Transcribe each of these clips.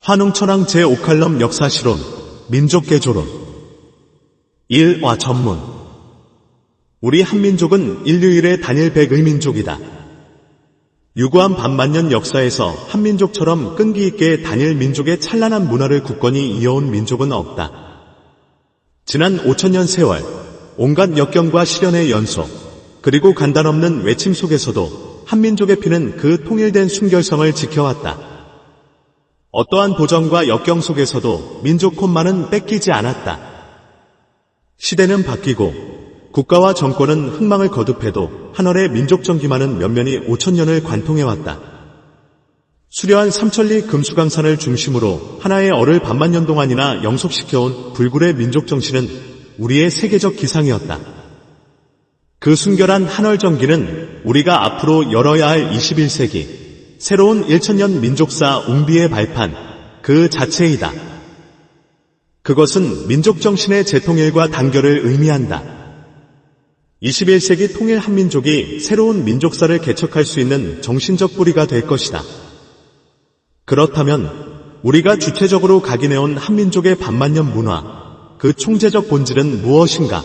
환웅천왕 제5칼럼 역사실론 민족개조론 1화 전문. 우리 한민족은 인류일의 단일 백의 민족이다. 유구한 반만년 역사에서 한민족처럼 끈기 있게 단일 민족의 찬란한 문화를 굳건히 이어온 민족은 없다. 지난 5000년 세월, 온갖 역경과 시련의 연속, 그리고 간단없는 외침 속에서도 한민족의 피는 그 통일된 순결성을 지켜왔다. 어떠한 도전과 역경 속에서도 민족 혼만은 뺏기지 않았다. 시대는 바뀌고 국가와 정권은 흥망을 거듭해도 한월의 민족정기만은 면면이 5000년을 관통해왔다. 수려한 삼천리 금수강산을 중심으로 하나의 얼을 반만년 동안이나 영속시켜온 불굴의 민족정신은 우리의 세계적 기상이었다. 그 순결한 한월정기는 우리가 앞으로 열어야 할 21세기 새로운 1000년 민족사 웅비의 발판 그 자체이다. 그것은 민족정신의 재통일과 단결을 의미한다. 21세기 통일 한민족이 새로운 민족사를 개척할 수 있는 정신적 뿌리가 될 것이다. 그렇다면 우리가 주체적으로 각인해온 한민족의 반만년 문화, 그 총재적 본질은 무엇인가?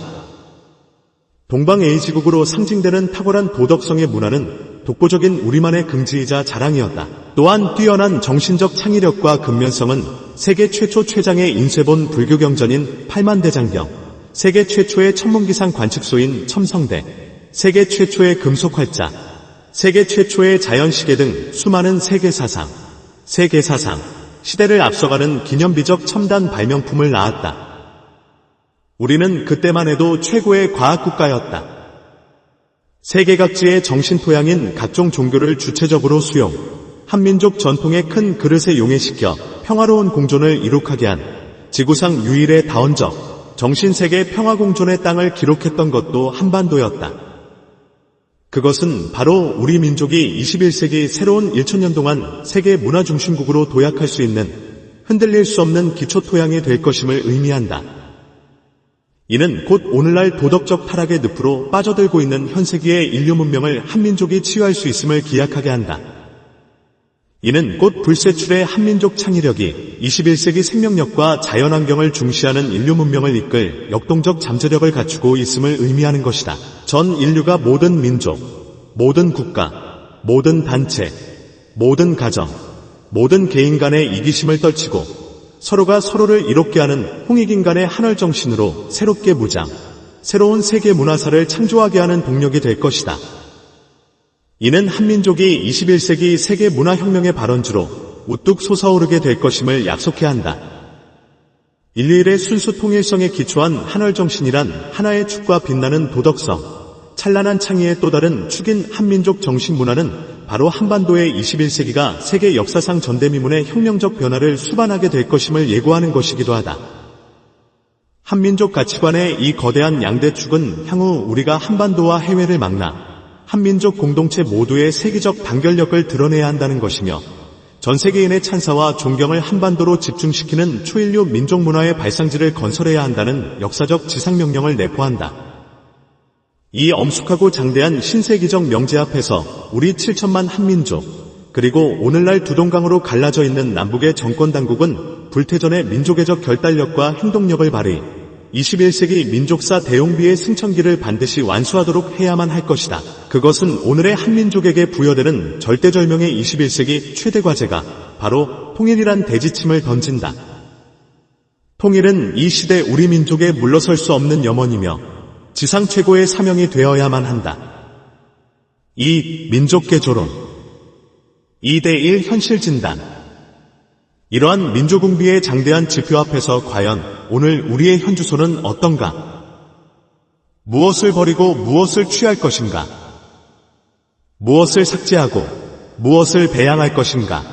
동방에이지국으로 상징되는 탁월한 도덕성의 문화는 독보적인 우리만의 긍지이자 자랑이었다. 또한 뛰어난 정신적 창의력과 근면성은 세계 최초 최장의 인쇄본 불교 경전인 팔만대장경, 세계 최초의 천문기상 관측소인 첨성대, 세계 최초의 금속활자, 세계 최초의 자연시계 등 수많은 세계사상, 시대를 앞서가는 기념비적 첨단 발명품을 낳았다. 우리는 그때만 해도 최고의 과학국가였다. 세계 각지의 정신토양인 각종 종교를 주체적으로 수용, 한민족 전통의 큰 그릇에 용해시켜 평화로운 공존을 이룩하게 한 지구상 유일의 다원적 정신세계 평화공존의 땅을 기록했던 것도 한반도였다. 그것은 바로 우리 민족이 21세기 새로운 1000년 동안 세계 문화중심국으로 도약할 수 있는 흔들릴 수 없는 기초토양이 될 것임을 의미한다. 이는 곧 오늘날 도덕적 타락의 늪으로 빠져들고 있는 현세기의 인류 문명을 한민족이 치유할 수 있음을 기약하게 한다. 이는 곧 불세출의 한민족 창의력이 21세기 생명력과 자연환경을 중시하는 인류 문명을 이끌 역동적 잠재력을 갖추고 있음을 의미하는 것이다. 전 인류가 모든 민족, 모든 국가, 모든 단체, 모든 가정, 모든 개인 간의 이기심을 떨치고 서로가 서로를 이롭게 하는 홍익인간의 한월정신으로 새롭게 무장, 새로운 세계 문화사를 창조하게 하는 동력이 될 것이다. 이는 한민족이 21세기 세계 문화혁명의 발원지로 우뚝 솟아오르게 될 것임을 약속해야 한다. 일일의 순수 통일성에 기초한 한월정신이란 하나의 축과 빛나는 도덕성, 찬란한 창의의 또 다른 축인 한민족 정신문화는 바로 한반도의 21세기가 세계 역사상 전대미문의 혁명적 변화를 수반하게 될 것임을 예고하는 것이기도 하다. 한민족 가치관의 이 거대한 양대축은 향후 우리가 한반도와 해외를 망라 한민족 공동체 모두의 세계적 단결력을 드러내야 한다는 것이며 전 세계인의 찬사와 존경을 한반도로 집중시키는 초인류 민족문화의 발상지를 건설해야 한다는 역사적 지상명령을 내포한다. 이 엄숙하고 장대한 신세기적 명제 앞에서 우리 7천만 한민족, 그리고 오늘날 두동강으로 갈라져 있는 남북의 정권당국은 불태전의 민족애적 결단력과 행동력을 발휘 21세기 민족사 대용비의 승천기를 반드시 완수하도록 해야만 할 것이다. 그것은 오늘의 한민족에게 부여되는 절대절명의 21세기 최대 과제가 바로 통일이란 대지침을 던진다. 통일은 이 시대 우리 민족에 물러설 수 없는 염원이며 지상 최고의 사명이 되어야만 한다. 2. 민족개조론 2대1 현실진단. 이러한 민족웅비의 장대한 지표 앞에서 과연 오늘 우리의 현주소는 어떤가? 무엇을 버리고 무엇을 취할 것인가? 무엇을 삭제하고 무엇을 배양할 것인가?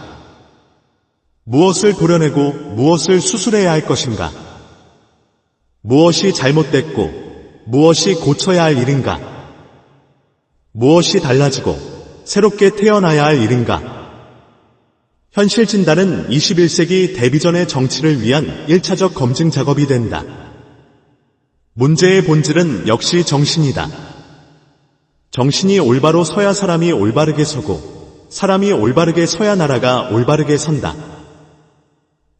무엇을 도려내고 무엇을 수술해야 할 것인가? 무엇이 잘못됐고 무엇이 고쳐야 할 일인가? 무엇이 달라지고 새롭게 태어나야 할 일인가? 현실 진단은 21세기 대비전의 정치를 위한 1차적 검증 작업이 된다. 문제의 본질은 역시 정신이다. 정신이 올바로 서야 사람이 올바르게 서고 사람이 올바르게 서야 나라가 올바르게 선다.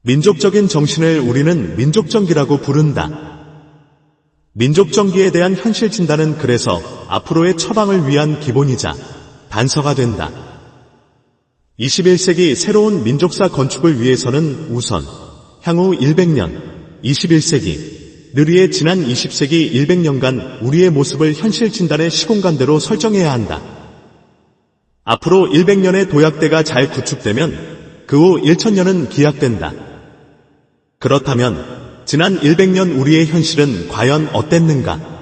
민족적인 정신을 우리는 민족정기라고 부른다. 민족정기에 대한 현실 진단은 그래서 앞으로의 처방을 위한 기본이자 단서가 된다. 21세기 새로운 민족사 건축을 위해서는 우선 향후 100년, 21세기, 느리의 지난 20세기 100년간 우리의 모습을 현실 진단의 시공간대로 설정해야 한다. 앞으로 100년의 도약대가 잘 구축되면 그 후 1000년은 기약된다. 그렇다면 지난 100년 우리의 현실은 과연 어땠는가?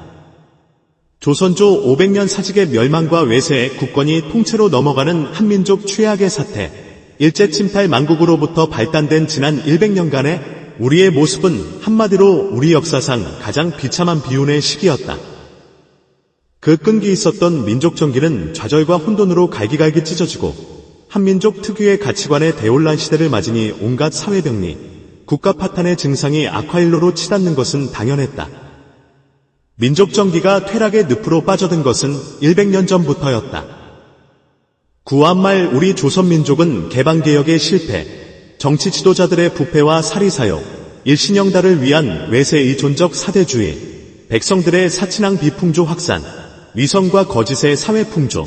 조선조 500년 사직의 멸망과 외세의 국권이 통째로 넘어가는 한민족 최악의 사태, 일제 침탈 만국으로부터 발단된 지난 100년간의 우리의 모습은 한마디로 우리 역사상 가장 비참한 비운의 시기였다. 그 끈기 있었던 민족정기는 좌절과 혼돈으로 갈기갈기 찢어지고 한민족 특유의 가치관의 대혼란 시대를 맞으니 온갖 사회병리, 국가 파탄의 증상이 악화일로로 치닫는 것은 당연했다. 민족정기가 퇴락의 늪으로 빠져든 것은 100년 전부터였다. 구한말 우리 조선민족은 개방개혁의 실패, 정치 지도자들의 부패와 사리사욕, 일신영달을 위한 외세의 존적 사대주의, 백성들의 사친왕 비풍조 확산, 위선과 거짓의 사회풍조,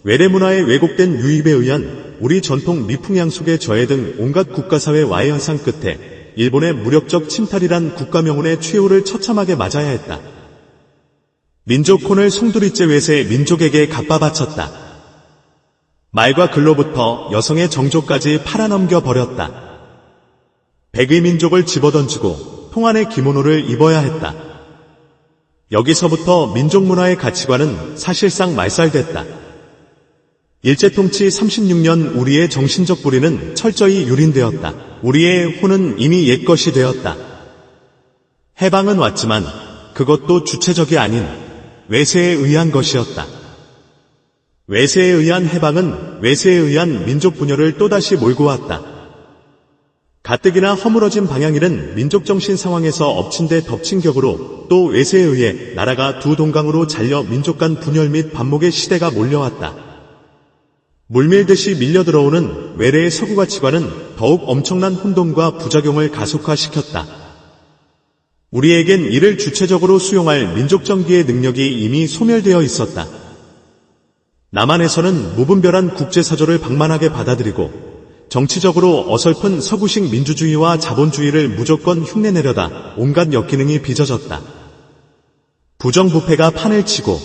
외래문화의 왜곡된 유입에 의한 우리 전통 미풍양속의 저해 등 온갖 국가사회 와해 현상 끝에 일본의 무력적 침탈이란 국가명운의 최후를 처참하게 맞아야 했다. 민족혼을 송두리째 외세 민족에게 갚아바쳤다. 말과 글로부터 여성의 정조까지 팔아넘겨 버렸다. 백의 민족을 집어던지고 통안의 기모노를 입어야 했다. 여기서부터 민족문화의 가치관은 사실상 말살됐다. 일제통치 36년 우리의 정신적 뿌리는 철저히 유린되었다. 우리의 혼은 이미 옛것이 되었다. 해방은 왔지만 그것도 주체적이 아닌 외세에 의한 것이었다. 외세에 의한 해방은 외세에 의한 민족 분열을 또다시 몰고 왔다. 가뜩이나 허물어진 방향일은 민족정신 상황에서 엎친 데 덮친 격으로 또 외세에 의해 나라가 두 동강으로 잘려 민족 간 분열 및 반목의 시대가 몰려왔다. 물밀듯이 밀려들어오는 외래의 서구 가치관은 더욱 엄청난 혼돈과 부작용을 가속화시켰다. 우리에겐 이를 주체적으로 수용할 민족정기의 능력이 이미 소멸되어 있었다. 남한에서는 무분별한 국제사조를 방만하게 받아들이고 정치적으로 어설픈 서구식 민주주의와 자본주의를 무조건 흉내내려다 온갖 역기능이 빚어졌다. 부정부패가 판을 치고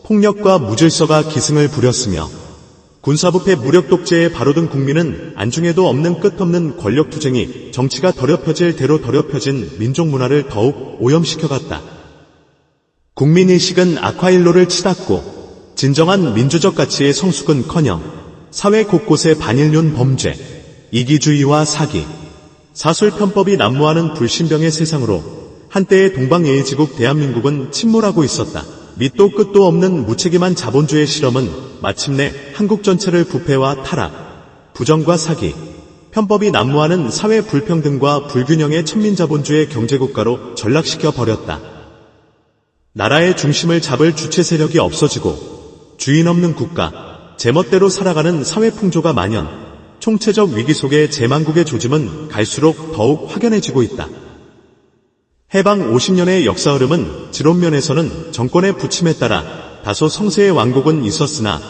폭력과 무질서가 기승을 부렸으며 군사부패 무력독재에 바로든 국민은 안중에도 없는 끝없는 권력투쟁이 정치가 더럽혀질 대로 더럽혀진 민족문화를 더욱 오염시켜갔다. 국민의식은 악화일로를 치닫고 진정한 민주적 가치의 성숙은커녕 사회 곳곳에 반인륜 범죄, 이기주의와 사기, 사술 편법이 난무하는 불신병의 세상으로 한때의 동방예의지국 대한민국은 침몰하고 있었다. 밑도 끝도 없는 무책임한 자본주의 실험은 마침내 한국 전체를 부패와 타락, 부정과 사기, 편법이 난무하는 사회 불평등과 불균형의 천민자본주의 경제국가로 전락시켜 버렸다. 나라의 중심을 잡을 주체 세력이 없어지고 주인 없는 국가, 제멋대로 살아가는 사회풍조가 만연, 총체적 위기 속에 제만국의 조짐은 갈수록 더욱 확연해지고 있다. 해방 50년의 역사 흐름은 지론면에서는 정권의 부침에 따라 다소 성세의 완곡은 있었으나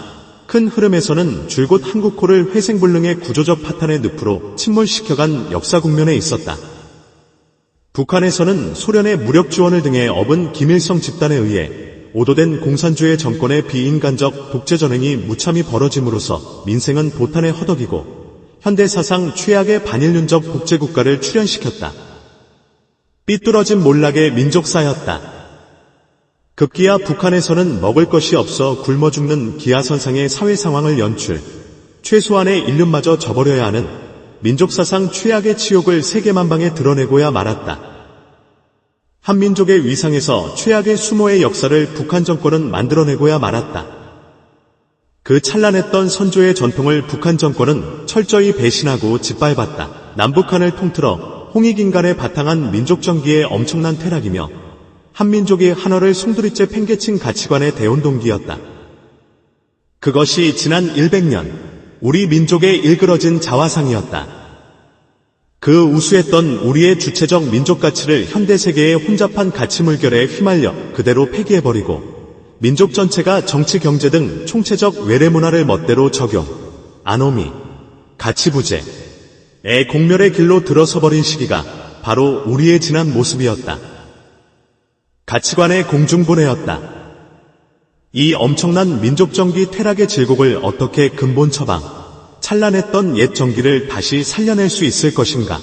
큰 흐름에서는 줄곧 한국호를 회생불능의 구조적 파탄의 늪으로 침몰시켜간 역사 국면에 있었다. 북한에서는 소련의 무력 지원을 등에 업은 김일성 집단에 의해 오도된 공산주의 정권의 비인간적 독재 전횡이 무참히 벌어짐으로써 민생은 보탄에 허덕이고 현대사상 최악의 반인륜적 독재국가를 출현시켰다. 삐뚤어진 몰락의 민족사였다. 급기야 북한에서는 먹을 것이 없어 굶어 죽는 기하선상의 사회 상황을 연출, 최소한의 인륜마저 저버려야 하는 민족사상 최악의 치욕을 세계만방에 드러내고야 말았다. 한민족의 위상에서 최악의 수모의 역사를 북한 정권은 만들어내고야 말았다. 그 찬란했던 선조의 전통을 북한 정권은 철저히 배신하고 짓밟았다. 남북한을 통틀어 홍익인간에 바탕한 민족정기의 엄청난 퇴락이며 한민족이 한어를 송두리째 팽개친 가치관의 대운동기였다. 그것이 지난 100년 우리 민족의 일그러진 자화상이었다. 그 우수했던 우리의 주체적 민족 가치를 현대 세계의 혼잡한 가치 물결에 휘말려 그대로 폐기해버리고 민족 전체가 정치 경제 등 총체적 외래 문화를 멋대로 적용, 아노미, 가치 부재의 공멸의 길로 들어서버린 시기가 바로 우리의 지난 모습이었다. 가치관의 공중분해였다. 이 엄청난 민족정기 퇴락의 질곡을 어떻게 근본 처방, 찬란했던 옛 정기를 다시 살려낼 수 있을 것인가?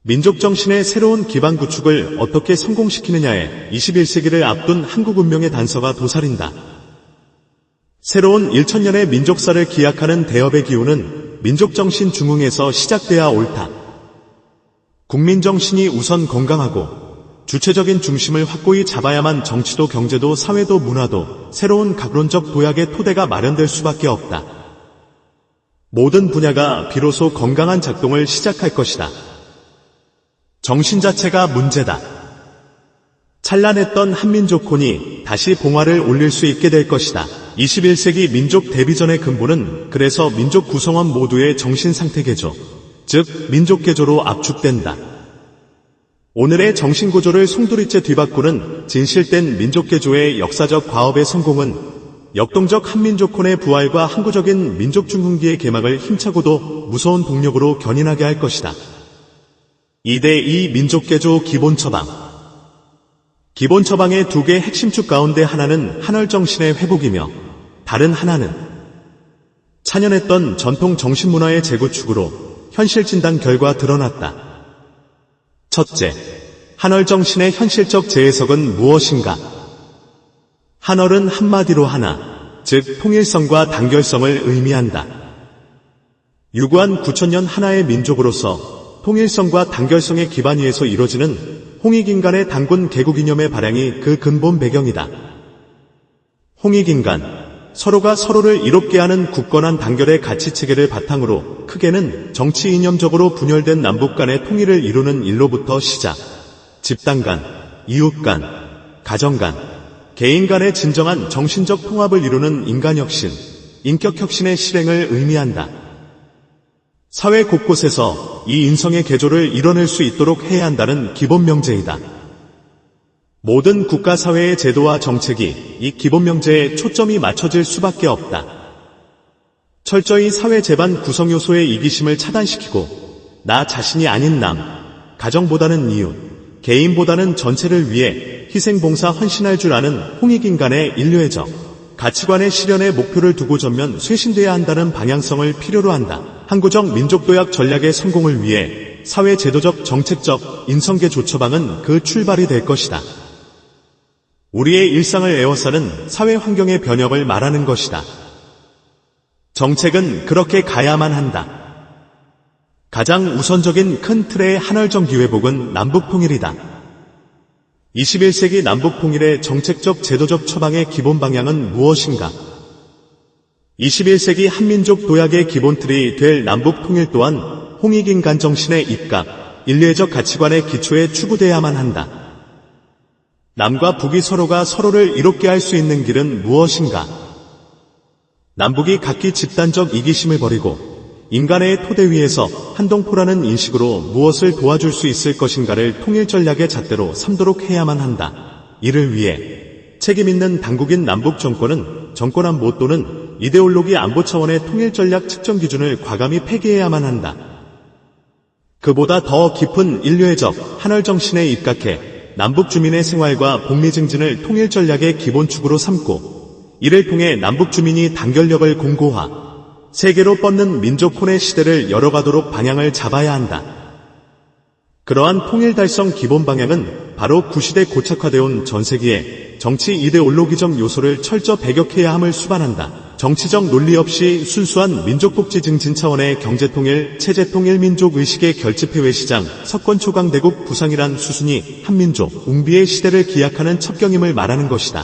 민족정신의 새로운 기반 구축을 어떻게 성공시키느냐에 21세기를 앞둔 한국 운명의 단서가 도사린다. 새로운 1000년의 민족사를 기약하는 대업의 기운은 민족정신 중흥에서 시작돼야 옳다. 국민정신이 우선 건강하고 주체적인 중심을 확고히 잡아야만 정치도 경제도 사회도 문화도 새로운 각론적 도약의 토대가 마련될 수밖에 없다. 모든 분야가 비로소 건강한 작동을 시작할 것이다. 정신 자체가 문제다. 찬란했던 한민족혼이 다시 봉화를 올릴 수 있게 될 것이다. 21세기 민족 대비전의 근본은 그래서 민족 구성원 모두의 정신 상태 개조, 즉 민족 개조로 압축된다. 오늘의 정신구조를 송두리째 뒤바꾸는 진실된 민족개조의 역사적 과업의 성공은 역동적 한민족혼의 부활과 항구적인 민족중흥기의 개막을 힘차고도 무서운 동력으로 견인하게 할 것이다. 2대2 민족개조 기본처방. 기본처방의 두 개의 핵심축 가운데 하나는 한월정신의 회복이며 다른 하나는 찬연했던 전통 정신문화의 재구축으로 현실진단 결과 드러났다. 첫째, 한월정신의 현실적 재해석은 무엇인가? 한월은 한마디로 하나, 즉 통일성과 단결성을 의미한다. 유구한 9000년 하나의 민족으로서 통일성과 단결성의 기반 위에서 이루어지는 홍익인간의 단군 개국이념의 발양이 그 근본 배경이다. 홍익인간, 서로가 서로를 이롭게 하는 굳건한 단결의 가치체계를 바탕으로 크게는 정치 이념적으로 분열된 남북 간의 통일을 이루는 일로부터 시작, 집단 간, 이웃 간, 가정 간, 개인 간의 진정한 정신적 통합을 이루는 인간혁신, 인격혁신의 실행을 의미한다. 사회 곳곳에서 이 인성의 개조를 이뤄낼 수 있도록 해야 한다는 기본 명제이다. 모든 국가 사회의 제도와 정책이 이 기본 명제에 초점이 맞춰질 수밖에 없다. 철저히 사회 제반 구성 요소의 이기심을 차단시키고 나 자신이 아닌 남, 가정보다는 이웃, 개인보다는 전체를 위해 희생봉사 헌신할 줄 아는 홍익인간의 인류애적 가치관의 실현에 목표를 두고 전면 쇄신돼야 한다는 방향성을 필요로 한다. 항구적 민족도약 전략의 성공을 위해 사회 제도적 정책적 인성개조 처방은 그 출발이 될 것이다. 우리의 일상을 에워싸는 사회 환경의 변혁을 말하는 것이다. 정책은 그렇게 가야만 한다. 가장 우선적인 큰 틀의 한월정기 회복은 남북통일이다. 21세기 남북통일의 정책적 제도적 처방의 기본 방향은 무엇인가? 21세기 한민족 도약의 기본틀이 될 남북통일 또한 홍익인간 정신의 입각, 인류애적 가치관의 기초에 추구돼야만 한다. 남과 북이 서로가 서로를 이롭게 할 수 있는 길은 무엇인가? 남북이 각기 집단적 이기심을 버리고 인간의 토대 위에서 한동포라는 인식으로 무엇을 도와줄 수 있을 것인가를 통일 전략의 잣대로 삼도록 해야만 한다. 이를 위해 책임있는 당국인 남북 정권은 정권 안보 또는 이데올로기 안보 차원의 통일 전략 측정 기준을 과감히 폐기해야만 한다. 그보다 더 깊은 인류애적 한월정신에 입각해 남북 주민의 생활과 복리 증진을 통일 전략의 기본축으로 삼고 이를 통해 남북 주민이 단결력을 공고화, 세계로 뻗는 민족혼의 시대를 열어가도록 방향을 잡아야 한다. 그러한 통일 달성 기본 방향은 바로 구시대 고착화되어 온 전세기에 정치 이데올로기적 요소를 철저 배격해야 함을 수반한다. 정치적 논리 없이 순수한 민족복지 증진 차원의 경제통일, 체제통일 민족의식의 결집해외 시장, 석권초강대국 부상이란 수순이 한민족, 웅비의 시대를 기약하는 첩경임을 말하는 것이다.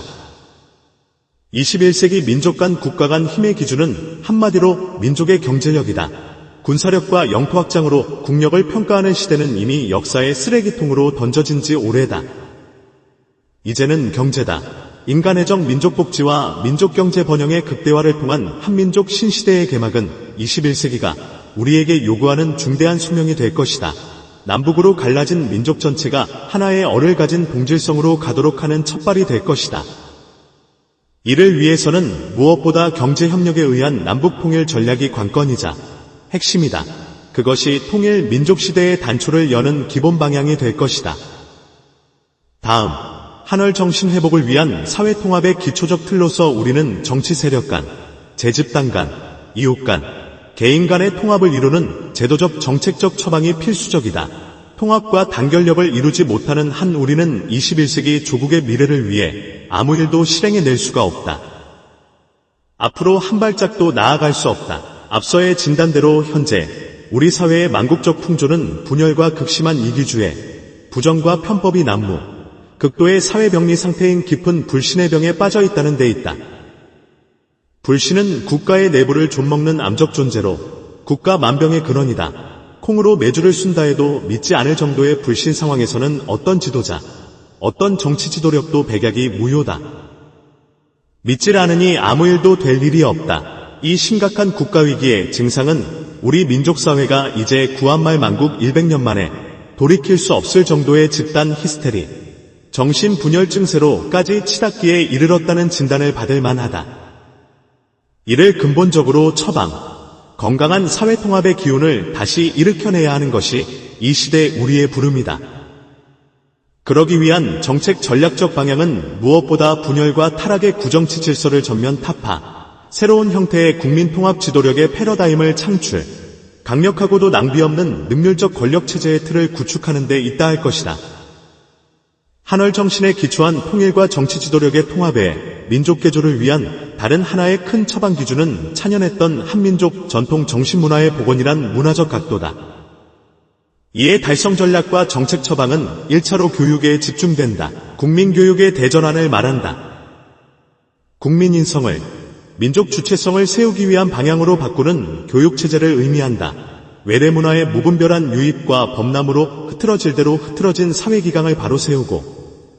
21세기 민족 간 국가 간 힘의 기준은 한마디로 민족의 경제력이다. 군사력과 영토 확장으로 국력을 평가하는 시대는 이미 역사의 쓰레기통으로 던져진 지 오래다. 이제는 경제다. 인간애적 민족복지와 민족경제 번영의 극대화를 통한 한민족 신시대의 개막은 21세기가 우리에게 요구하는 중대한 소명이 될 것이다. 남북으로 갈라진 민족 전체가 하나의 얼을 가진 동질성으로 가도록 하는 첫발이 될 것이다. 이를 위해서는 무엇보다 경제협력에 의한 남북통일 전략이 관건이자 핵심이다. 그것이 통일 민족시대의 단초를 여는 기본 방향이 될 것이다. 다음, 한월 정신 회복을 위한 사회통합의 기초적 틀로서 우리는 정치 세력 간, 재집단 간, 이웃 간, 개인 간의 통합을 이루는 제도적 정책적 처방이 필수적이다. 통합과 단결력을 이루지 못하는 한 우리는 21세기 조국의 미래를 위해 아무 일도 실행해 낼 수가 없다. 앞으로 한 발짝도 나아갈 수 없다. 앞서의 진단대로 현재 우리 사회의 만국적 풍조는 분열과 극심한 이기주의, 부정과 편법이 난무, 극도의 사회병리 상태인 깊은 불신의 병에 빠져 있다는 데 있다. 불신은 국가의 내부를 좀먹는 암적 존재로 국가 만병의 근원이다. 콩으로 메주를 쓴다 해도 믿지 않을 정도의 불신 상황에서는 어떤 지도자, 어떤 정치 지도력도 백약이 무효다. 믿질 않으니 아무 일도 될 일이 없다. 이 심각한 국가위기의 증상은 우리 민족사회가 이제 구한말 만국 100년 만에 돌이킬 수 없을 정도의 집단 히스테리, 정신분열 증세로까지 치닫기에 이르렀다는 진단을 받을 만하다. 이를 근본적으로 처방, 건강한 사회통합의 기운을 다시 일으켜내야 하는 것이 이 시대 우리의 부름이다. 그러기 위한 정책 전략적 방향은 무엇보다 분열과 타락의 구정치 질서를 전면 타파, 새로운 형태의 국민통합 지도력의 패러다임을 창출, 강력하고도 낭비 없는 능률적 권력체제의 틀을 구축하는 데 있다 할 것이다. 한월 정신에 기초한 통일과 정치 지도력의 통합에 민족 개조를 위한 다른 하나의 큰 처방 기준은 찬연했던 한민족 전통 정신문화의 복원이란 문화적 각도다. 이에 달성 전략과 정책 처방은 1차로 교육에 집중된다. 국민교육의 대전환을 말한다. 국민 인성을, 민족 주체성을 세우기 위한 방향으로 바꾸는 교육체제를 의미한다. 외래문화의 무분별한 유입과 범람으로 흐트러질 대로 흐트러진 사회기강을 바로 세우고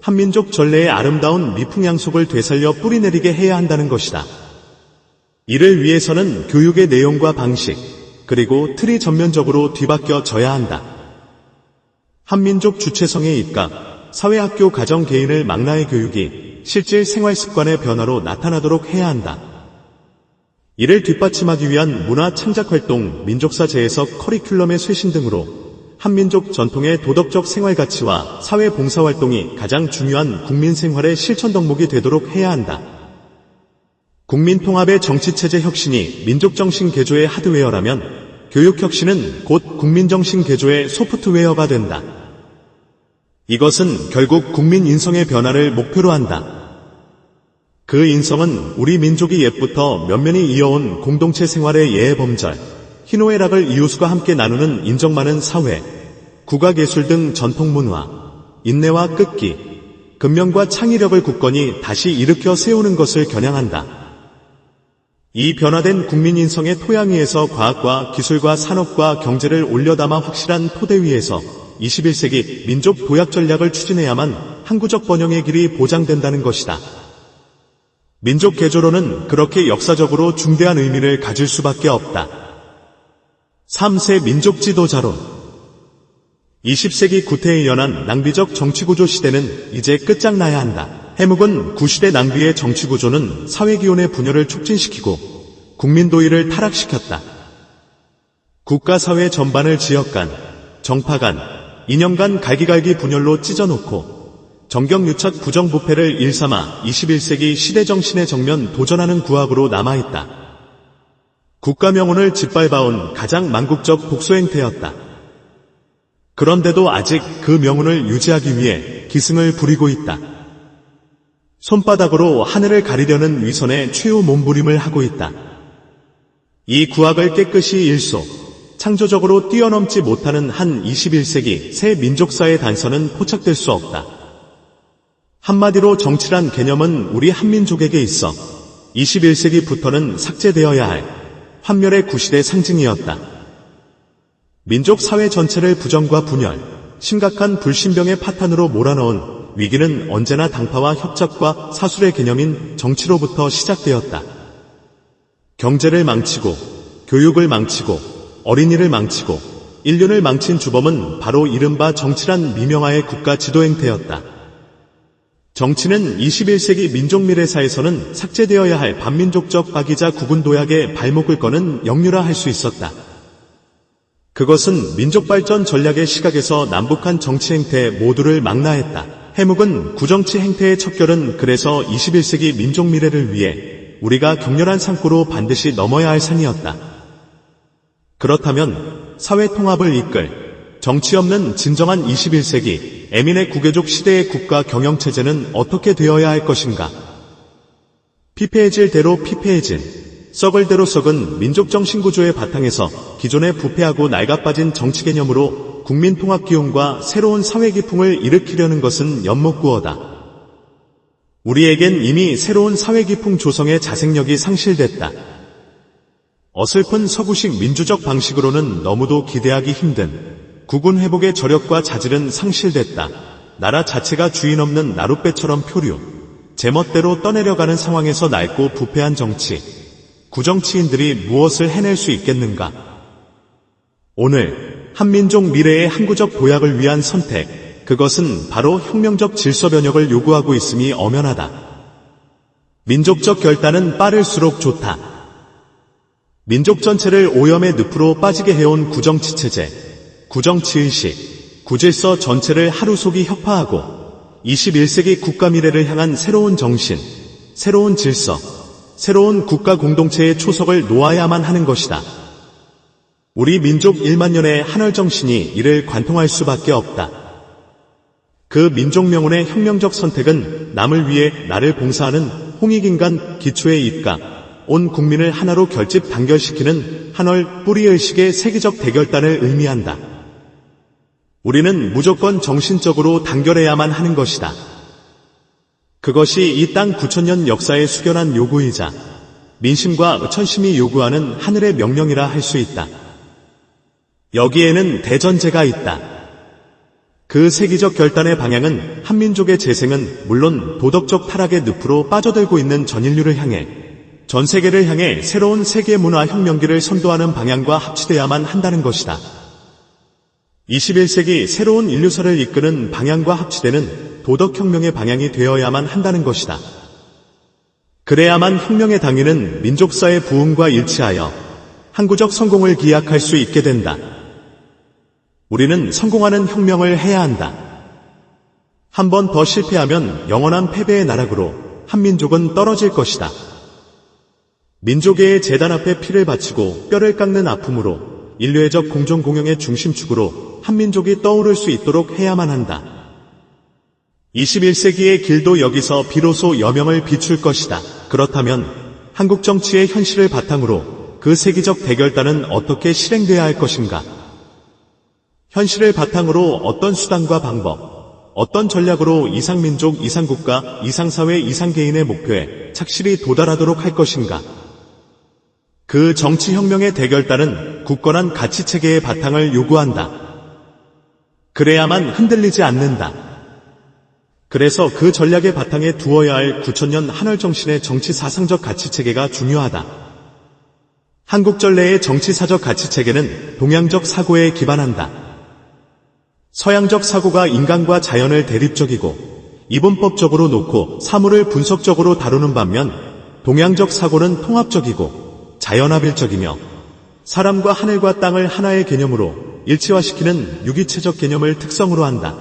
한민족 전래의 아름다운 미풍양속을 되살려 뿌리내리게 해야 한다는 것이다. 이를 위해서는 교육의 내용과 방식, 그리고 틀이 전면적으로 뒤바뀌어져야 한다. 한민족 주체성의 입각, 사회학교 가정 개인을 망라의 교육이 실질 생활습관의 변화로 나타나도록 해야 한다. 이를 뒷받침하기 위한 문화 창작활동, 민족사 재해석 커리큘럼의 쇄신 등으로 한민족 전통의 도덕적 생활가치와 사회봉사활동이 가장 중요한 국민생활의 실천 덕목이 되도록 해야 한다. 국민통합의 정치체제 혁신이 민족정신 개조의 하드웨어라면 교육혁신은 곧 국민정신 개조의 소프트웨어가 된다. 이것은 결국 국민 인성의 변화를 목표로 한다. 그 인성은 우리 민족이 옛부터 면면히 이어온 공동체 생활의 예의범절, 희노애락을 이웃과 함께 나누는 인정 많은 사회, 국악예술 등 전통문화, 인내와 끄기, 근면과 창의력을 굳건히 다시 일으켜 세우는 것을 겨냥한다. 이 변화된 국민인성의 토양 위에서 과학과 기술과 산업과 경제를 올려담아 확실한 토대 위에서 21세기 민족 도약 전략을 추진해야만 항구적 번영의 길이 보장된다는 것이다. 민족 개조론은 그렇게 역사적으로 중대한 의미를 가질 수밖에 없다. 3세 민족 지도자론 20세기 구태에 연한 낭비적 정치구조 시대는 이제 끝장나야 한다. 해묵은 구시대 낭비의 정치구조는 사회기온의 분열을 촉진시키고 국민도의를 타락시켰다. 국가사회 전반을 지역 간, 정파 간, 이념 간 갈기갈기 분열로 찢어놓고 정경유착 부정부패를 일삼아 21세기 시대정신의 정면 도전하는 구악으로 남아있다. 국가명운을 짓밟아온 가장 만국적 복소행태였다. 그런데도 아직 그 명운을 유지하기 위해 기승을 부리고 있다. 손바닥으로 하늘을 가리려는 위선에 최후 몸부림을 하고 있다. 이 구악을 깨끗이 일소, 창조적으로 뛰어넘지 못하는 한 21세기 새 민족사의 단서는 포착될 수 없다. 한마디로 정치란 개념은 우리 한민족에게 있어 21세기부터는 삭제되어야 할 환멸의 구시대 상징이었다. 민족 사회 전체를 부정과 분열, 심각한 불신병의 파탄으로 몰아넣은 위기는 언제나 당파와 협작과 사술의 개념인 정치로부터 시작되었다. 경제를 망치고, 교육을 망치고, 어린이를 망치고 인륜을 망친 주범은 바로 이른바 정치란 미명하의 국가 지도 행태였다. 정치는 21세기 민족미래사에서는 삭제되어야 할 반민족적 박이자 국운도약의 발목을 거는 역류라 할 수 있었다. 그것은 민족발전 전략의 시각에서 남북한 정치 행태 모두를 망라했다. 해묵은 구정치 행태의 척결은 그래서 21세기 민족 미래를 위해 우리가 격렬한 산고로 반드시 넘어야 할 산이었다. 그렇다면 사회 통합을 이끌 정치 없는 진정한 21세기 애민의 구개족 시대의 국가 경영체제는 어떻게 되어야 할 것인가? 피폐해질 대로 피폐해진, 썩을 대로 썩은 민족정신구조의 바탕에서 기존의 부패하고 낡아빠진 정치 개념으로 국민통합기운과 새로운 사회기풍을 일으키려는 것은 연못구어다. 우리에겐 이미 새로운 사회기풍 조성의 자생력이 상실됐다. 어설픈 서구식 민주적 방식으로는 너무도 기대하기 힘든 국운 회복의 저력과 자질은 상실됐다. 나라 자체가 주인 없는 나룻배처럼 표류, 제멋대로 떠내려가는 상황에서 낡고 부패한 정치, 구정치인들이 무엇을 해낼 수 있겠는가? 오늘 한민족 미래의 항구적 도약을 위한 선택, 그것은 바로 혁명적 질서 변혁을 요구하고 있음이 엄연하다. 민족적 결단은 빠를수록 좋다. 민족 전체를 오염의 늪으로 빠지게 해온 구정치체제, 구정치의식, 구질서 전체를 하루속히 혁파하고 21세기 국가 미래를 향한 새로운 정신, 새로운 질서, 새로운 국가 공동체의 초석을 놓아야만 하는 것이다. 우리 민족 1만 년의 한월 정신이 이를 관통할 수밖에 없다. 그 민족명운의 혁명적 선택은 남을 위해 나를 봉사하는 홍익인간 기초의 입각, 온 국민을 하나로 결집 단결시키는 한월 뿌리의식의 세계적 대결단을 의미한다. 우리는 무조건 정신적으로 단결해야만 하는 것이다. 그것이 이 땅 9천년 역사의 숙연한 요구이자 민심과 천심이 요구하는 하늘의 명령이라 할 수 있다. 여기에는 대전제가 있다. 그 세기적 결단의 방향은 한민족의 재생은 물론 도덕적 타락의 늪으로 빠져들고 있는 전인류를 향해 전 세계를 향해 새로운 세계 문화 혁명기를 선도하는 방향과 합치돼야만 한다는 것이다. 21세기 새로운 인류사를 이끄는 방향과 합치되는 도덕혁명의 방향이 되어야만 한다는 것이다. 그래야만 혁명의 당위는 민족사의 부흥과 일치하여 항구적 성공을 기약할 수 있게 된다. 우리는 성공하는 혁명을 해야 한다. 한 번 더 실패하면 영원한 패배의 나락으로 한민족은 떨어질 것이다. 민족의 재단 앞에 피를 바치고 뼈를 깎는 아픔으로 인류애적 공존공영의 중심축으로 한민족이 떠오를 수 있도록 해야만 한다. 21세기의 길도 여기서 비로소 여명을 비출 것이다. 그렇다면 한국 정치의 현실을 바탕으로 그 세기적 대결단은 어떻게 실행돼야 할 것인가? 현실을 바탕으로 어떤 수단과 방법, 어떤 전략으로 이상민족, 이상국가, 이상사회, 이상개인의 목표에 착실히 도달하도록 할 것인가? 그 정치혁명의 대결단은 굳건한 가치체계의 바탕을 요구한다. 그래야만 흔들리지 않는다. 그래서 그 전략의 바탕에 두어야 할 9천년 한월정신의 정치사상적 가치체계가 중요하다. 한국 전례의 정치사적 가치체계는 동양적 사고에 기반한다. 서양적 사고가 인간과 자연을 대립적이고 이분법적으로 놓고 사물을 분석적으로 다루는 반면 동양적 사고는 통합적이고 자연합일적이며 사람과 하늘과 땅을 하나의 개념으로 일치화시키는 유기체적 개념을 특성으로 한다.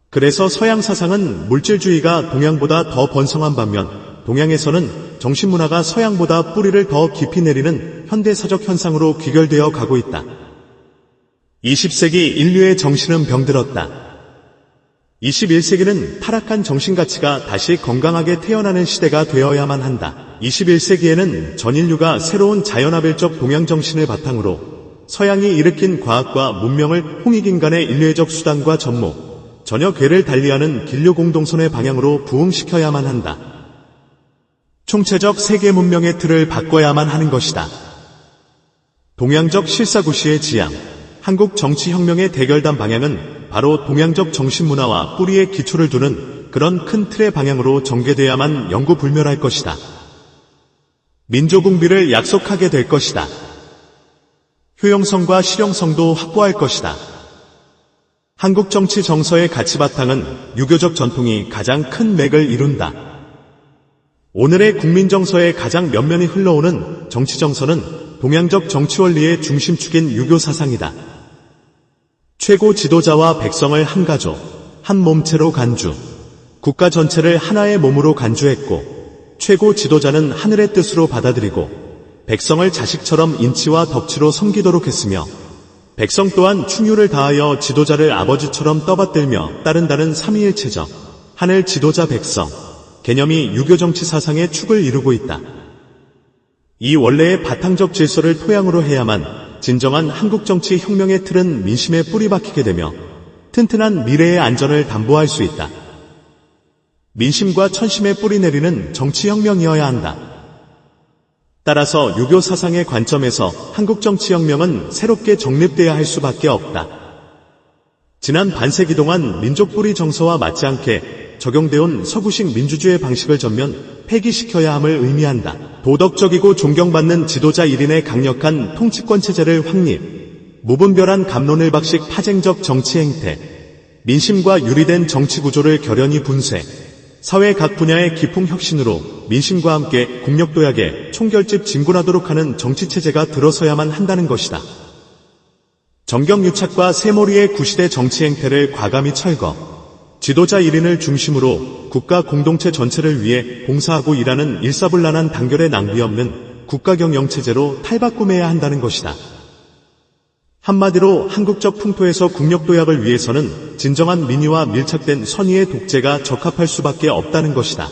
그래서 서양 사상은 물질주의가 동양보다 더 번성한 반면 동양에서는 정신문화가 서양보다 뿌리를 더 깊이 내리는 현대사적 현상으로 귀결되어 가고 있다. 20세기 인류의 정신은 병들었다. 21세기는 타락한 정신가치가 다시 건강하게 태어나는 시대가 되어야만 한다. 21세기에는 전인류가 새로운 자연합일적 동양정신을 바탕으로 서양이 일으킨 과학과 문명을 홍익인간의 인류애적 수단과 접목, 전혀 궤를 달리하는 길류 공동선의 방향으로 부흥시켜야만 한다. 총체적 세계 문명의 틀을 바꿔야만 하는 것이다. 동양적 실사구시의 지향, 한국 정치혁명의 대결단 방향은 바로 동양적 정신문화와 뿌리의 기초를 두는 그런 큰 틀의 방향으로 전개돼야만 영구불멸할 것이다. 민족웅비를 약속하게 될 것이다. 효용성과 실용성도 확보할 것이다. 한국 정치 정서의 가치 바탕은 유교적 전통이 가장 큰 맥을 이룬다. 오늘의 국민 정서의 가장 면면이 흘러오는 정치 정서는 동양적 정치 원리의 중심축인 유교 사상이다. 최고 지도자와 백성을 한 가족, 한 몸체로 간주, 국가 전체를 하나의 몸으로 간주했고, 최고 지도자는 하늘의 뜻으로 받아들이고, 백성을 자식처럼 인치와 덕치로 섬기도록 했으며, 백성 또한 충유를 다하여 지도자를 아버지처럼 떠받들며 따른다는 삼위일체적, 하늘 지도자 백성, 개념이 유교 정치 사상의 축을 이루고 있다. 이 원래의 바탕적 질서를 토양으로 해야만 진정한 한국 정치 혁명의 틀은 민심에 뿌리 박히게 되며 튼튼한 미래의 안전을 담보할 수 있다. 민심과 천심에 뿌리 내리는 정치혁명이어야 한다. 따라서 유교 사상의 관점에서 한국 정치혁명은 새롭게 정립돼야 할 수밖에 없다. 지난 반세기 동안 민족 뿌리 정서와 맞지 않게 적용되어온 서구식 민주주의 방식을 전면 폐기시켜야 함을 의미한다. 도덕적이고 존경받는 지도자 1인의 강력한 통치권 체제를 확립, 무분별한 갑론을박식 파쟁적 정치 행태, 민심과 유리된 정치 구조를 결연히 분쇄, 사회 각 분야의 기풍 혁신으로 민심과 함께 국력 도약에 총결집 진군하도록 하는 정치체제가 들어서야만 한다는 것이다. 정경유착과 새몰이의 구시대 정치 행태를 과감히 철거, 지도자 1인을 중심으로 국가 공동체 전체를 위해 봉사하고 일하는 일사불란한 단결의 낭비 없는 국가경영체제로 탈바꿈해야 한다는 것이다. 한마디로 한국적 풍토에서 국력 도약을 위해서는 진정한 민의와 밀착된 선의의 독재가 적합할 수밖에 없다는 것이다.